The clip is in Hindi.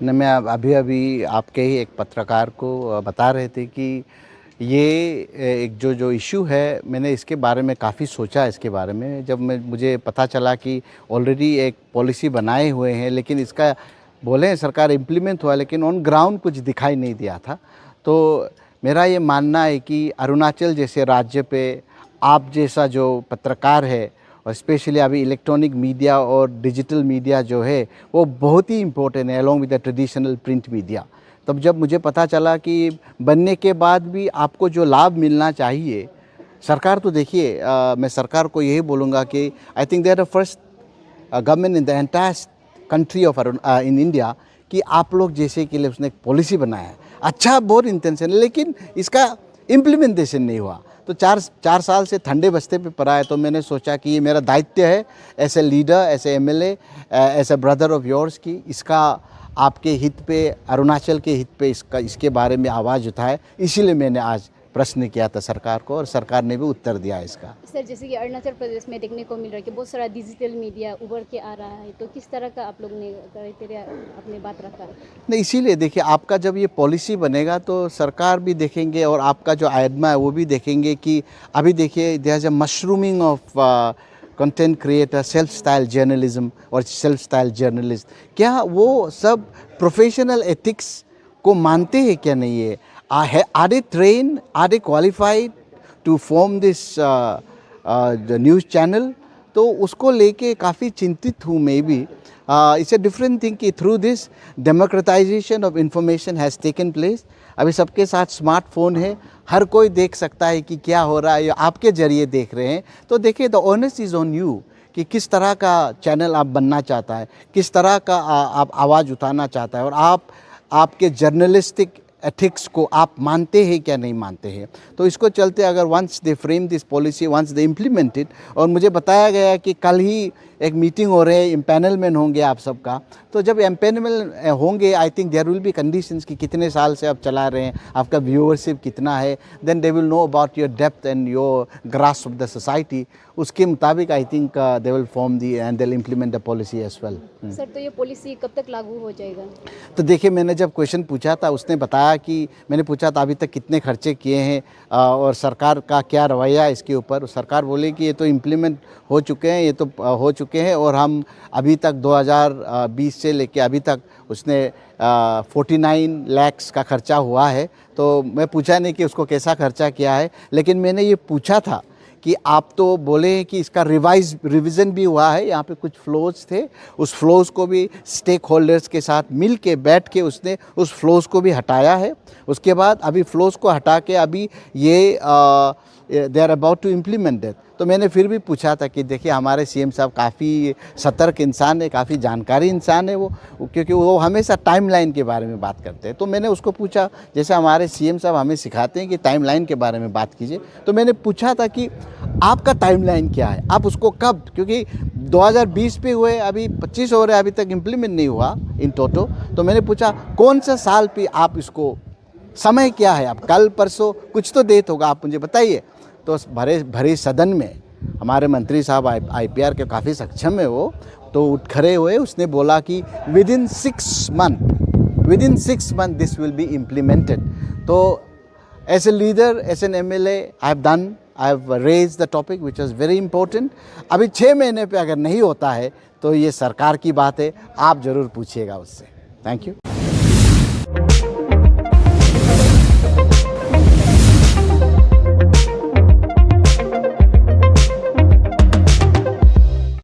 न मैं अभी अभी आपके ही एक पत्रकार को बता रहे थे कि ये एक जो इशू है, मैंने इसके बारे में काफ़ी सोचा इसके बारे में। जब मुझे पता चला कि ऑलरेडी एक पॉलिसी बनाए हुए हैं, लेकिन इसका बोले हैं सरकार इम्प्लीमेंट हुआ, लेकिन ऑन ग्राउंड कुछ दिखाई नहीं दिया था। तो मेरा ये मानना है कि अरुणाचल जैसे राज्य पे आप जैसा जो पत्रकार है, और स्पेशली अभी इलेक्ट्रॉनिक मीडिया और डिजिटल मीडिया जो है वो बहुत ही इम्पोर्टेंट है along with the traditional print media. तब जब मुझे पता चला कि बनने के बाद भी आपको जो लाभ मिलना चाहिए, सरकार तो देखिए, मैं सरकार को यही बोलूँगा कि I think they are the first government in the entire country of in India कि आप लोग जैसे के लिए उसने एक पॉलिसी बनाया है। अच्छा, बहुत इंटेंशन है, लेकिन इसका इम्प्लीमेंटेशन नहीं हुआ। तो चार साल से ठंडे बस्ते पे पड़ा है। तो मैंने सोचा कि ये मेरा दायित्व है as a leader, as a MLA, as a brother of yours की इसका आपके हित पे, अरुणाचल के हित पे इसके बारे में आवाज़ उठाए। इसीलिए मैंने आज प्रश्न किया था सरकार को, और सरकार ने भी उत्तर दिया इसका। सर, जैसे कि अरुणाचल प्रदेश में देखने को मिल रहा है कि बहुत सारा डिजिटल मीडिया उभर के आ रहा है, तो किस तरह का आप लोग ने क्राइटेरिया अपने बात रखा है? नहीं, इसीलिए देखिए, आपका जब ये पॉलिसी बनेगा तो सरकार भी देखेंगे और आपका जो आयमा है वो भी देखेंगे कि अभी देखिए there is a mushrooming of content creator, self style journalism और सेल्फ स्टाइल जर्नलिस्ट। क्या वो सब प्रोफेशनल एथिक्स को मानते हैं क्या? नहीं है। Are they trained? Are they qualified to form this the news channel? तो उसको लेके काफ़ी चिंतित हूँ मैं भी। इट्स अ डिफरेंट थिंग कि through this democratisation of information has taken place. अभी सबके साथ स्मार्टफोन है, हर कोई देख सकता है कि क्या हो रहा है, या आपके जरिए देख रहे हैं। तो देखिए, the honest is on you कि किस तरह का चैनल आप बनना चाहता है, किस तरह का आप आवाज़ उठाना चाहता है, और आपके जर्नलिस्टिक एथिक्स को आप मानते हैं क्या नहीं मानते हैं। तो इसको चलते अगर once they frame this policy, once they implement it, और मुझे बताया गया कि कल ही एक मीटिंग हो रही है, एम्पैनलमेंट होंगे आप सबका। तो जब एम्पैनलमेंट होंगे, I think there will be conditions कि कितने साल से आप चला रहे हैं, आपका व्यूअरशिप कितना है, then they will know about your depth and your grasp of the society. उसके मुताबिक I think they will form the and they will implement the policy as well. Sir, तो ये पॉलिसी कब तक लागू हो जाएगा? तो देखिए, मैंने जब क्वेश्चन पूछा था, उसने बताया कि मैंने पूछा था अभी तक कितने खर्चे किए हैं और सरकार का क्या रवैया है इसके ऊपर। सरकार बोले कि ये तो इम्प्लीमेंट हो चुके हैं, ये तो हो चुके हैं, और हम अभी तक 2020 से लेके अभी तक उसने 49 लाख का खर्चा हुआ है। तो मैं पूछा नहीं कि उसको कैसा खर्चा किया है, लेकिन मैंने ये पूछा था कि आप तो बोले हैं कि इसका रिवीजन भी हुआ है, यहाँ पे कुछ फ्लोज थे, उस फ्लोज को भी स्टेक होल्डर्स के साथ मिल के बैठ के उसने उस फ्लोज को भी हटाया है। उसके बाद अभी फ्लोज को हटा के अभी ये they are about to implement it. तो मैंने फिर भी पूछा था कि देखिए, हमारे सीएम साहब काफ़ी सतर्क इंसान है, काफ़ी जानकारी इंसान है वो, क्योंकि वो हमेशा टाइमलाइन के बारे में बात करते हैं। तो मैंने उसको पूछा, जैसे हमारे सीएम साहब हमें सिखाते हैं कि टाइमलाइन के बारे में बात कीजिए, तो मैंने पूछा था कि आपका टाइमलाइन क्या है, आप उसको कब, क्योंकि 2020 पे हुए, अभी 25 हो रहे, अभी तक इम्प्लीमेंट नहीं हुआ इन टोटो। तो मैंने पूछा कौन सा साल पे आप इसको, समय क्या है, आप कल परसों कुछ तो डेट होगा, आप मुझे बताइए। तो भरे सदन में हमारे मंत्री साहब आईपीआर के काफ़ी सक्षम है वो, तो उठ खड़े हुए, उसने बोला कि within 6 month this will be implemented. तो as a leader, as an MLA, I have raise the topic which is very important. अभी 6 महीने पे अगर नहीं होता है तो ये सरकार की बात है, आप ज़रूर पूछिएगा उससे। Thank you.